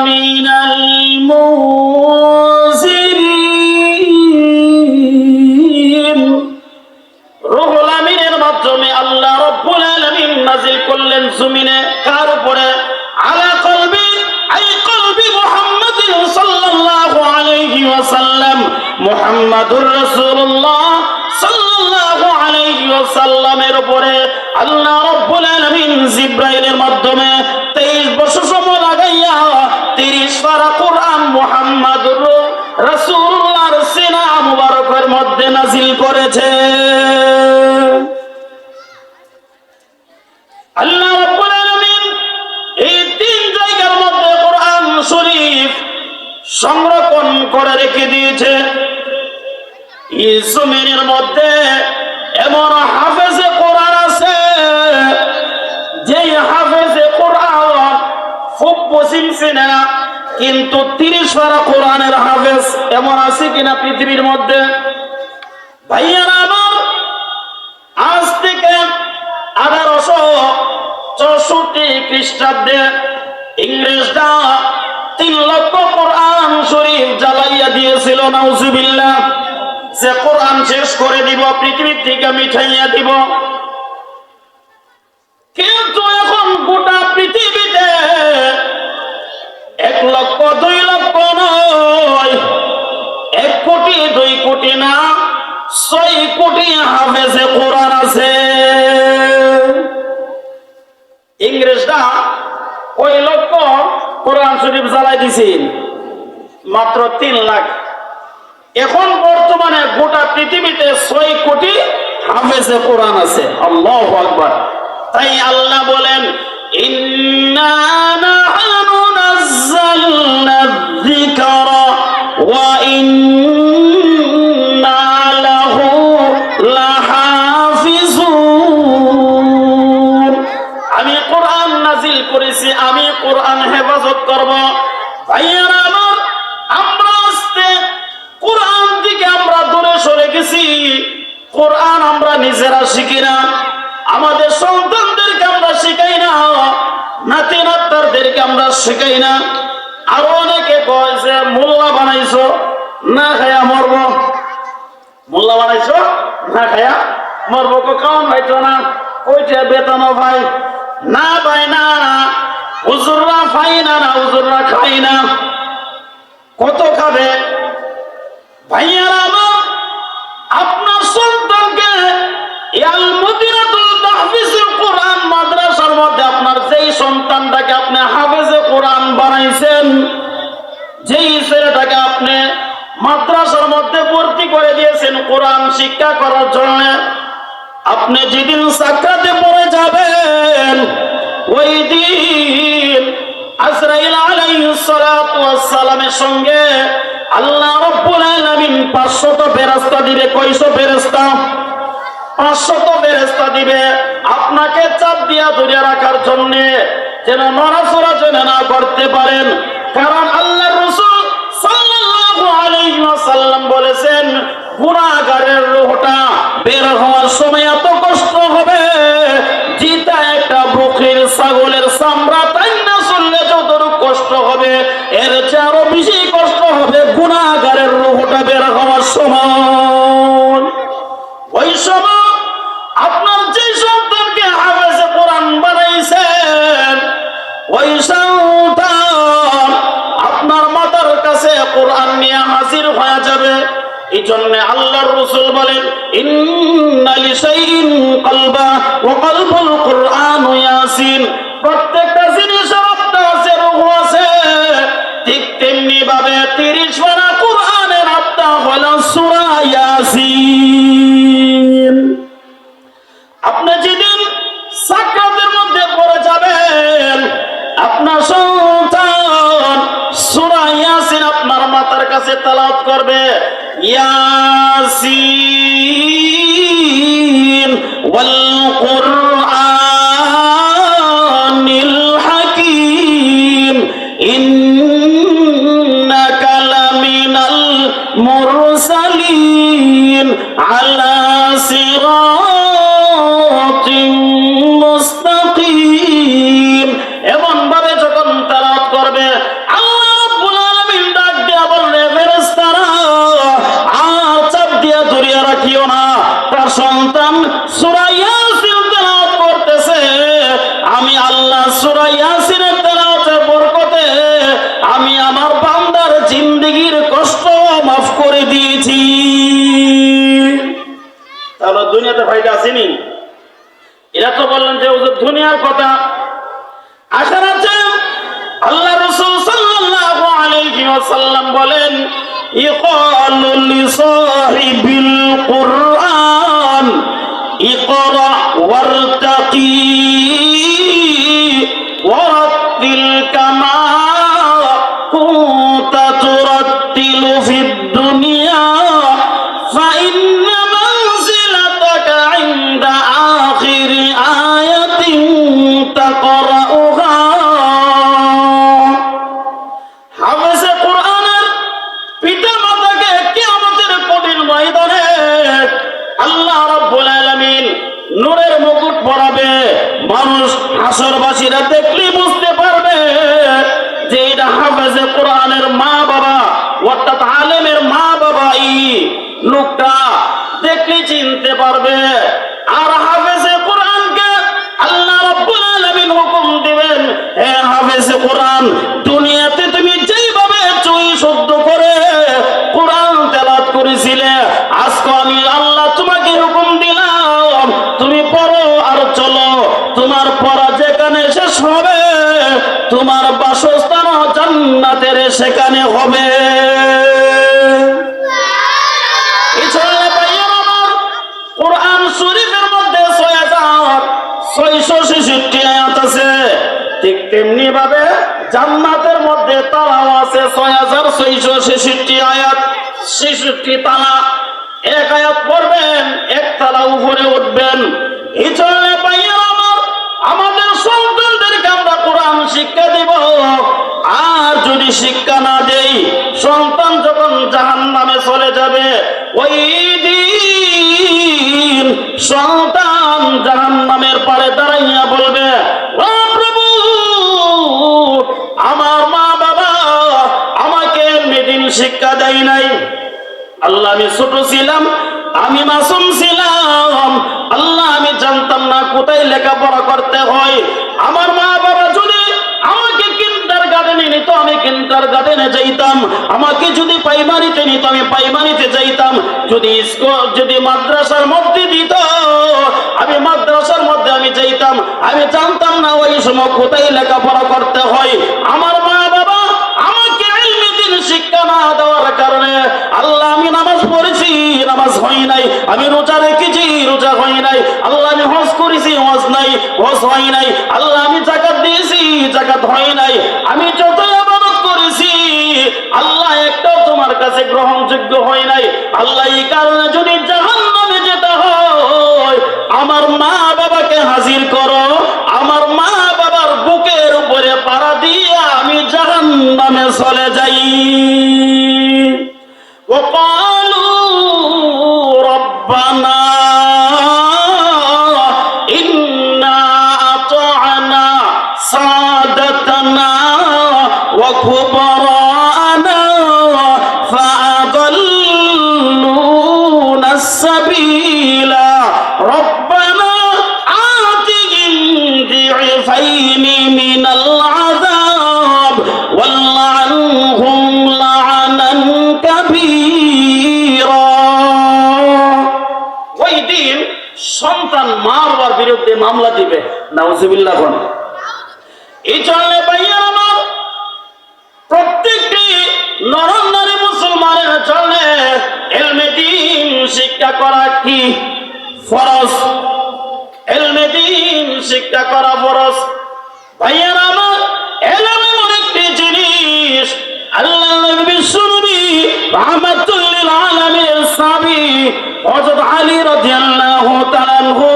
মিনাল মুনজিরিন। রুহুল আমিনের মাধ্যমে আল্লাহ রাব্বুল আলামিন নাযিল করলেন জমিনে কার উপরে? আলা কলবি আই কলবি মুহাম্মাদিন সাল্লাল্লাহু আলাইহি ওয়াসাল্লাম, মুহাম্মাদুর রাসূলুল্লাহ সাল্লাল্লাহু আলাইহি ওয়াসাল্লামের উপরে আল্লাহ রাব্বুল আলামিন জিবরাইলের মাধ্যমে 23 বছর সময় লাগাইয়া 30 পারা কোরআন মুহাম্মাদুর রাসূলুল্লাহর সিনা মুবারকের মধ্যে নাযিল করেছে। আল্লাহ রাব্বুল আলামিন এই 3 জায়গার মধ্যে কোরআন শরীফ সংরক্ষণ করে রেখে দিয়েছে। এই জমিনের মধ্যে এমন হাফেজে কোরআন আছে, যে হাফেজে কোরআন খুব পছন্দ না, কিন্তু 30 পারা কোরআনের হাফেজ এমন আছে কিনা পৃথিবীর মধ্যে? ভাইয়ারা আমার, আজ থেকে 1864 খ্রিস্টাব্দে ইংরেজরা 3 লক্ষ কোরআন শরীফ জ্বালাইয়া দিয়েছিল। নাউজুবিল্লাহ। যে কোরআন শেষ করে দিব, পৃথিবীর থেকে মিঠাইয়া দিব। কিন্তু এখন গোটা পৃথিবীতে 1 লক্ষ 2 লক্ষ নয়, 1 কোটি 2 কোটি না, 6 কোটি হাফেজে কোরআন আছে। ইংরেজরা ওই লক্ষ কোরআন শরীফ জ্বালাই দিছেন মাত্র 3 লাখ। এখন বর্তমানে গোটা পৃথিবীতে 6 কোটি হাফেজে কোরআন আছে। আল্লাহু আকবার। তাই আল্লাহ বলেন, ইন্না নাহনু নাযালনা যিকরা ওয়া ইন্না লাহু লাহাফিজুন। আমি কোরআন নাযিল করেছি, আমি কোরআন হেফাজত করব। ভাইয়ারা আমার, আমরা আজকে কোরআন থেকে আমরা দূরে সরে গেছি। কোরআন আমরা নিজেরা শিখি না, আমাদের সন্তানদেরকে আমরা শিখাই না, নাতি নাতনাদেরকে আমরা শিখাই না। আরো অনেকে কয় যে মোল্লা বানাইছো, না খায়া মরব। মোল্লা বানাইছো, না খায়া মরব। কারণ ভাইতো না, কইটা বেতন ভাই না, ভাই না, হুজুররা খাই না, হুজুররা খাই না। কত খাবে? ভাইয়ারা আমার, আপনার সন্তানকে আল মদিনাতুল তাহফিজুল কোরআন মাদ্রাসার মধ্যে আপনার যেই সন্তানটাকে আপনি হাফেজে কোরআন বানাইছেন, যেই ছেলেটাকে আপনি মাদ্রাসার মধ্যে ভর্তি করে দিয়েছেন কোরআন শিক্ষা করার জন্য, আপনি যেদিন সাকরাতে পড়ে যাবেন, ওই দিন আজরাইল আলাইহিস সালাতু ওয়াস সালামের সঙ্গে আল্লাহ রাব্বুল আলামিন 500 ফেরেশতা দিবে। কয়শো ফেরেশতা? 500 ফেরেশতা দিবে আপনাকে চাপ দিয়া ধরে রাখার জন্য, যেন নড়াচড়া যেন না করতে পারেন। কারণ আল্লাহর রাসূল সাল্লাল্লাহু আলাইহি ওয়াসাল্লাম বলেছেন, গুনাহগারের রূহটা বের হওয়ার সময় এত কষ্ট হবে, যেটা একটা বকরির ছাগলের চামড়া টাইনা চললে যতটুকু কষ্ট হবে, এর চেয়ে আরো বেশি কষ্ট হবে গুনাহগারের রূহটা বের হওয়ার সময়। ওই সময় আপনার যে সন্তানকে হাফেজে কোরআন বানাইছেন, ওই সন্তান আপনার মাতার কাছে কোরআন নিয়ে হাজির হয়ে যাবে। এই জন্য আল্লাহর রাসূল বলেন, ইন্না লিশাইইন কলবা ওয়া কলবুল কুরআন ইয়াসিন। প্রত্যেকটা জিনিসের আত্মা আছে, রূহ আছে। ঠিক তেমনি ভাবে 30 পারা কোরআনের আত্মা হলো সূরা ইয়াসিন। আপনি যেদিন সাকরাতের মধ্যে পড়ে যাবেন, আপনার সন্তান সূরা ইয়াসিন আপনার মাতার কাছে তেলাওয়াত করবে, ইয়াসিন ওয়াল কুরআনিল হাকীম ইন্নাকা লামিনাল মুরসালিন আলা সিরাতিম মুস্তাকিম। এমন ভাবে যখন তেলাওয়াত করবে, আল্লাহ আসেনি? এরা তো বললেন যে হুজুর দুনিয়ার কথা। আখেরাতে আল্লাহ রাসূল সাল্লাল্লাহু আলাইহি ওয়াসাল্লাম বলেন, ইকালু লিসাহিবিল কুরআন ইকরা ওয়ারতাকি ওয়ারাত্তিল কামা কুনতা তুরাত্তিলু ফিদ দুনিয়া ফাইন্না মানজিলাতাকা ইনদা আখিরি আয়াতিন তাকরাউহা। হাফেজে কোরআনের পিতামাতাকে কিয়ামতের কঠিন ময়দানে আল্লাহ রাব্বুল আলামিন নূরের মুকুট পরাবে। মানুষ হাসরবাসীরা দেখলে বুঝতে পারবে যে এটা হাফেজে কোরআনের মা বাবা, অর্থাৎ আলেমের মা বাবা। এই লোকটা দেখলে চিনতে পারবে। আর হাফেজে কোরআনকে আল্লাহ রাব্বুল আলামিন হুকুম দিবেন, হে হাফেজে কোরআন, দুনিয়াতে তুমি যেইভাবে চুই শুদ্ধ করে কোরআন তেলাওয়াত করেছিলে, আজকে আমি আল্লাহ তোমাকে হুকুম দিলাম তুমি পড়ো আর চলো। তোমার পড়া যেখানে শেষ হবে তোমার বাসস্থান জান্নাতের সেখানে হবে। কোরআন শরীফের মধ্যে 6666 আয়াত আছে, ঠিক তেমনি ভাবে জান্নাতের মধ্যে তালাও আছে 6666 আয়াত, 66 তালা। এক আয়াত পড়বেন, এক তালা উপরে উঠবেন। এই জন্য ভাইয়েরা আমার, আমাদের সন্তানদেরকে আমরা কোরআন শিক্ষা দেব। আর যদি শিক্ষা না দেই, সন্তান যখন জাহান্নামে চলে যাবে, ওই দিন সন্তান জাহান্নামের পারে দাঁড়াইয়া বলবে, ও প্রভু, আমার মা বাবা আমাকে মেদিন শিক্ষা দেয় নাই। আল্লাহ, আমি ছোট ছিলাম, আমি মাসুম ছিলাম, আল্লাহ আমি জানতাম না কোথায় লেখাপড়া করতে হয়। আমার মা বাবা যদি আমাকে কিন্ডারগার্টেনে নিত, আমি কিন্ডারগার্টেনে যাইতাম। আমাকে যদি প্রাইমারিতে নিত, আমি প্রাইমারিতে যাইতাম। যদি মাদ্রাসার মধ্যে দিত, আমি মাদ্রাসার মধ্যে আমি যাইতাম। আমি জানতাম না ওই সময় কোথায় লেখাপড়া করতে হয়। আমার মা বাবা আমাকে ইলমে দ্বীন শিক্ষা না দেওয়ার কারণে আল্লাহ আমি নামাজ পড়েছি, নামাজ হয় নাই। আমি রোজা রেখেছি, রোজা হয় নাই। আল্লাহ আমি হজ করেছি, হজ নাই, হজ হয় নাই। আল্লাহ আমি যাকাত দিয়েছি, যাকাত হয় নাই। আমি যত ইবাদত করেছি আল্লাহ একটাও তোমার কাছে গ্রহণযোগ্য হয় নাই। আল্লাহ এই কারণে যদি জাহান্নামে যেতে হয়, আমার মা বাবাকে হাজির করো। আমার মা বাবার বুকের উপরে পাড়া দিয়ে আমি জাহান্নামে চলে যাই। وقالوا ربنا إنا أطعنا سادتنا وكبراءنا فأضلونا السبيل ربنا آتهم ضعفين من العذاب والعنهم لعنا كبيرا। ওই দিন সন্তান মা বাবার বিরুদ্ধে মামলা দিবে, নাউজুবিল্লাহ। এই জন্য ভাইয়া আমার, প্রত্যেকটি নরম নারী মুসলমানের জন্য ইলমে দ্বীন শিক্ষা করা কি ফরজ। ইলমে দ্বীন শিক্ষা করা ফরজ। ভাইয়া আমার, ইলম এমন একটি জিনিস, আল্লাহ নবী বিশ্বনবী রাহমাতুল লিল আলামিন সাহাবী হযরত আলী রাদিয়াল্লাহু তাআলা আনহু,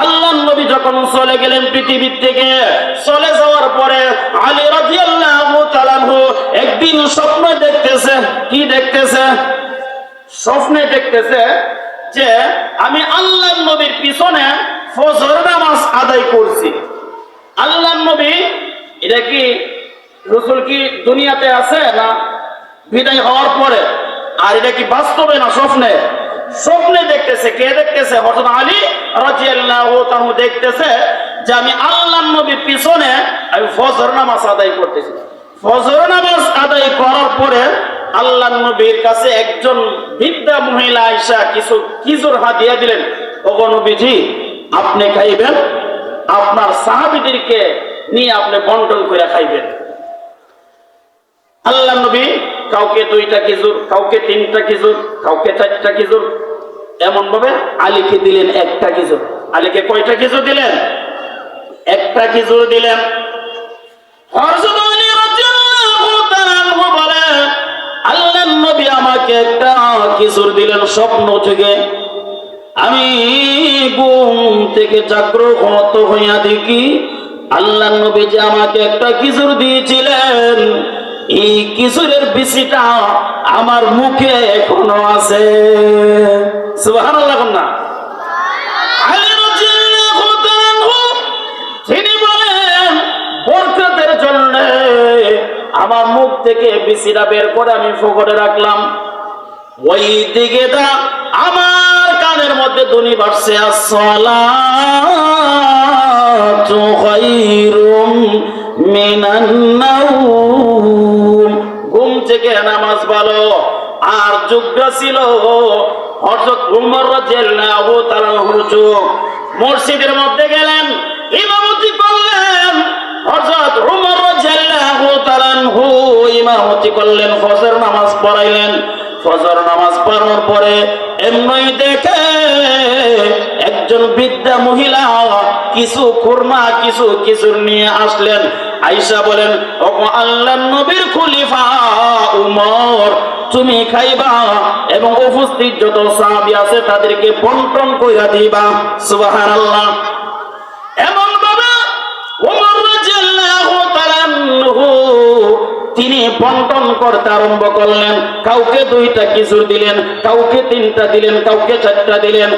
আল্লাহর নবী যখন চলে গেলেন পৃথিবী থেকে, চলে যাওয়ার পরে আলী রাদিয়াল্লাহু তাআলা আনহু একদিন স্বপ্ন দেখতেছে। কি দেখতেছে? স্বপ্নে দেখতেছে যে আমি আল্লাহর নবীর পিছনে ফজর নামাজ আদায় করছি। আল্লাহর নবী, এটা কি রাসূল কি দুনিয়াতে আছে না বিদায় হওয়ার পরে? আর এটা কি বাস্তবে না স্বপ্নে? স্বপ্নে দেখতেছে। কে দেখতেছে? হযরত আলী রাদিয়াল্লাহু তাআলা দেখতেছে যে আমি আল্লাহর নবীর পিছনে আমি ফজর নামাজ আদায় করতেছি। ফজর নামাজ আদায় করার পরে আল্লাহর নবীর কাছে একজন বৃদ্ধা মহিলা আয়েশা কিছু খেজুর হাদিয়া দিলেন। ওগো নবীজি, আপনি খাইবেন, আপনার সাহাবীদেরকে নিয়ে আপনি বন্টন করে খাইবেন। আল্লাহর নবী কাউকে 2টা খেজুর, কাউকে 3টা খেজুর, কাউকে 4টা খেজুর, এমন ভাবে আলীকে দিলেন 1টা খেজুর। আলীকে কয়টা খেজুর দিলেন? 1টা খেজুর দিলেন। হযরত আলী রাদিয়াল্লাহু তাআলা আনহু বলেন, আল্লাহর নবী আমাকে 1টা খেজুর দিলেন স্বপ্ন থেকে। আমি ঘুম থেকে জাগ্রত হইয়া দেখি আল্লাহর নবী যে আমাকে 1টা খেজুর দিয়েছিলেন, এই খেজুরের বিচিটা আমার মুখে এখনো আছে। সুবহানাল্লাহ। না আলী রাদিয়াল্লাহু তাআলা তিনি বলেন, বরকতের জন্য আমার মুখ থেকে বিচিটা বের করে আমি ফোকরে রাখলাম। ওই দিকে দা আমার কানের মধ্যে ধ্বনি বাড়ছে, আসসালাতু খায়রুম মিনান নাওম। ঘুম থেকে নামাজ ভালো। আর যোগ্য ছিল হযরত উমর রাদিয়াল্লাহু তাআলা হুজুর মসজিদের মধ্যে গেলেন, ইমামতি করলেন। হযরত উমর রাদিয়াল্লাহু তাআলা ইমামতি করলেন, ফজর নামাজ পড়াইলেন। ফজর নামাজ পড়ার পরে এমনি দেখে একজন বৃদ্ধা মহিলা কিছু খুরমা কিছু খেজুর নিয়ে আসলেন। আয়েশা বলেন, ওগো আল্লাহর নবীর খলিফা উমর, তুমি খাইবা এবং উপস্থিত যত সাহাবী আছে তাদেরকে বন্টন কইরা দিবা। সুবহানাল্লাহ। এমন ভাবে উমর রাদিয়াল্লাহু তাআলা তিনি বন্টন করতে আরম্ভ করলেন। কাউকে 2টা খেজুর দিলেন, কাউকে 3টা দিলেন, কাউকে 4টা দিলেন,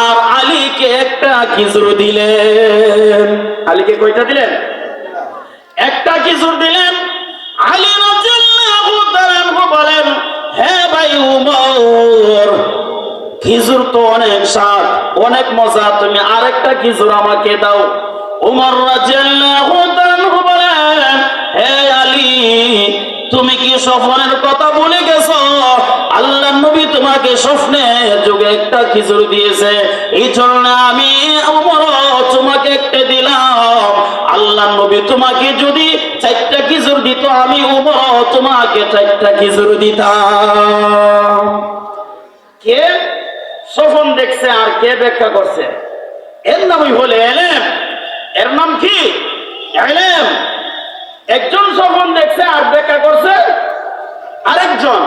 আর আলীকে 1টা খেজুর দিলেন। আলীকে কয়টা দিলেন? 1টা খেজুর দিলেন। আলী রাদিয়াল্লাহু তাআলা বলেন, হে ভাই উমর, খেজুর তো অনেক স্বাদ, অনেক মজা, তুমি আরেকটা খেজুর আমাকে দাও। উমর রাদিয়াল্লাহু তাআলা বলেন, হে আলী, তুমি কি স্বপ্নের কথা ভুলে গেছো? আল্লাহর নবী তোমাকে স্বপ্নে যুগে 1টা খেজুর দিয়েছে, এই জন্য আমি উমর তোমাকে 1টা দিলাম। আল্লাহর নবী তোমাকে যদি 4টা খেজুর দিত, আমি উমর তোমাকে 4টা খেজুর দিতাম। কে স্বপ্ন দেখছে আর কে ব্যাখ্যা করছে? এর নামই হলে ইলম। এর নাম কি? ইলম। একজন স্বপ্ন দেখছে আর ব্যাখ্যা করছে আরেকজন।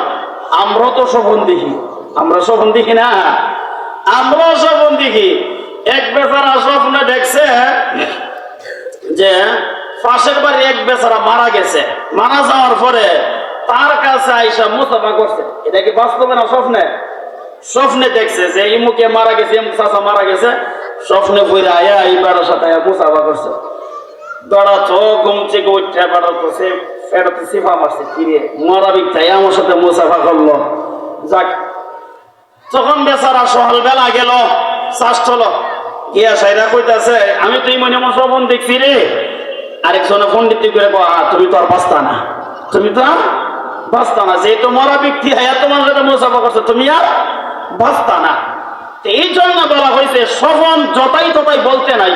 আমরা তো স্বপ্ন দেখি, আমরা স্বপ্ন দেখি না? আমরা স্বপ্ন দেখি। এক বেচারা স্বপ্নে দেখছে যে পাশের বাড়ি এক বেচারা মারা গেছে। মারা যাওয়ার পরে তার কাছে আয়েশা মুসাফা করছে। এটা কি বাস্তবে না স্বপ্নে? স্বপ্নে দেখছে যে ইমুকে মারা গেছে, ইমুক চাচা মারা গেছে। স্বপ্নে পড়ে আয়া এইবার সাথে মুসাফা করছে। দৌড়াতো ঘুম থেকে উঠে বেড়াতো, সে ফেরাতে সিফা মারছে, কিরে মরা বিকটাই আমার সাথে মুসাফা করলো। যাক, তখন বেচারা সকাল বেলা গেল, শ্বাস চলো গিয়া সাইরা কইতাছে, আমি তুই মনে মনে স্বপ্ন দেখছি রে। আরেকজনে পন্ডিত করে তুমি তো আর বাঁচতা না, তুমি তো আর বাঁচতা না, যেহেতু মরা ব্যক্তি হায়া তোমার সাথে মুসাফা করছে, তুমি আর বাঁচতা না। এই জন্য বলা হয়েছে স্বপ্ন যতাই ততাই বলতে নাই,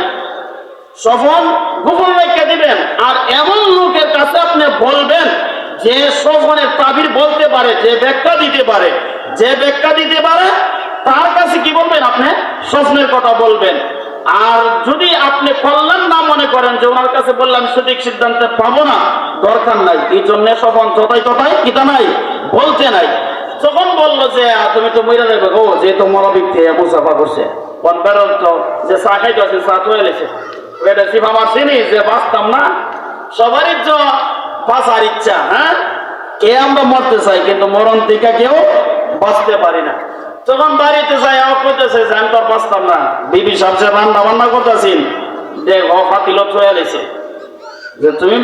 স্বপ্ন গোপন রেখে দিবেন। আর এমন লোকের কাছে আপনি বলবেন যে স্বপ্নের তাবির বলতে পারে, যে ব্যাখ্যা দিতে পারে, যে ব্যাখ্যা দিতে পারে তার কাছে কি বলবেন? আপনি স্বপ্নের কথা বলবেন। আর যদি আপনি কল্যাণ না মনে করেন যে ওনার কাছে বললাম সঠিক সিদ্ধান্তে পাবো না, দরকার নাই। এই জন্য স্বপ্ন যতাই ততাই কিতা নাই বলতে নাই। যখন বললো যে তুমি তো মইরা যাবে গো, যে তো মরা ব্যক্তি মুসাফা করছে, কোন বেরোল তো যে চা খাইতে আছে, চা তো এলেছে, এটা সিফা মারছি নি যে বাঁচতাম না। সবারই তো বাঁচার ইচ্ছা, হ্যাঁ, কে আমরা মরতে চাই, কিন্তু মরণ থেকে কেউ বাঁচতে পারি না। যখন বাড়িতে যাই আমার করতেছে যে আমি তো আর বাঁচতাম না, বিবি সবচেয়ে রান্না বান্না করতেছি, দেখ ফাতিল হয়ে এলেছে যে তুমি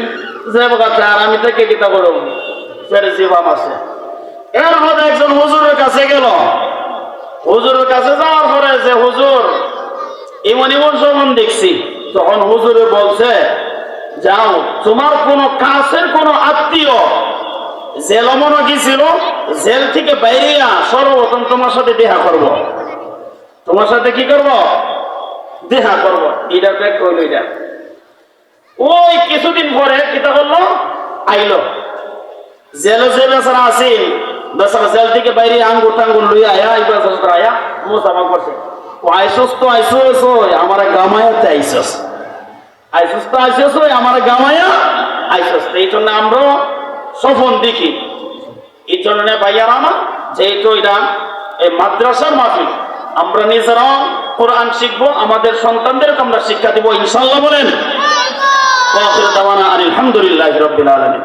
যে কাছে, আর আমি থেকে কিতা করো, সেটা সিফা মারছে। এর মধ্যে একজন হুজুরের কাছে গেল। হুজুরের কাছে যাওয়ার পরে যে হুজুর এমন এমন স্বপ্ন দেখছি, তখন হুজুরে বলছে, যাও তোমার কোন কাছের কোন আত্মীয় জেল মনে কি ছিল, জেল থেকে বাইরিয়া সর্বপ্রথম তোমার সাথে দেখা করব, তোমার সাথে কি করব, দেখা করব। এটা ব্যাগ কইল। এটা ওই কিছুদিন পরে কিতা করলো, আইলো জেলে যে বেচারা আসিল, বেচারা জেল থেকে বাইরে আঙ্গুর টাঙ্গুর লইয়া আয়া এবার আয়া মোসাফা করছে। ও আইসস তো আইসস, আমার গামায়াতে আইসস, আইসস তো আইসস, আমার গামায়া আইসস। এই জন্য আমরা সফন দেখি। এই জন্য ভাইয়ার আমার যেহেতু এটা এই মাদ্রাসার মাহফিল, আমরা নিজেরাও কোরআন শিখবো, আমাদের সন্তানদেরকে আমরা শিক্ষা দিব ইনশাআল্লাহ। বলেন আলহামদুলিল্লাহ রাব্বিল আলামিন।